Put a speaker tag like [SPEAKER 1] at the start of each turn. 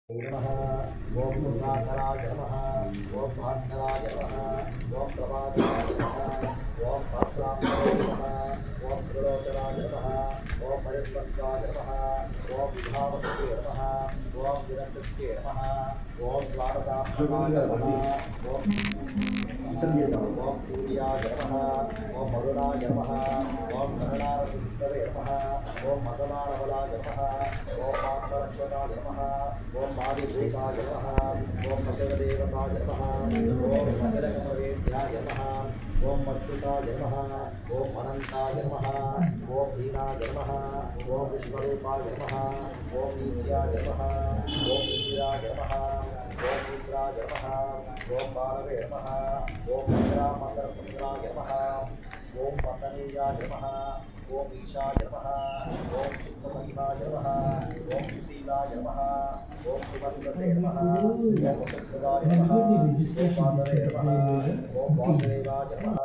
[SPEAKER 1] नमः ओम दुर्गाधराय नमः ओम भास्कराय नमः ओम प्रभाताय नमः ओम सहस्राक्षराय नमः ओम त्रिलोचनाय नमः ओम परिप्लस्वाय नमः ओम विभावस्ते नमः ओम विरक्ते नमः ओम द्वादशात्मकाय नमः ओम सूर्याय नमः ओम मरुणाय नमः ओम गणनारसिद्धवे नमः ओम मसमानबलाय नमः ओम मांसरक्षकाय नमः ओम आदिभूताय नमः ओम मकरदेवताय नमः ओम मकरकमवेद्याय नमः ओम मत्स्युताय नमः ओम अनंताय नमः ओम हीनाय नमः ओम विश्वरूपाय नमः ओम ईश्याय नमः ओम इंदिराय नमः ओम इंद्राय नमः ओम बालवे नमः ओम इंद्रामंगलपुत्राय नमः ओम पतनीयाय नमः ओम ईशाय नमः ओम सुप्तसंगाय नमः ओम सुशीलाय नमः ओम सुगंधसे नमः ओम सुप्रदाय नमः ओम वासवे नमः ओम वासुदेवाय नमः।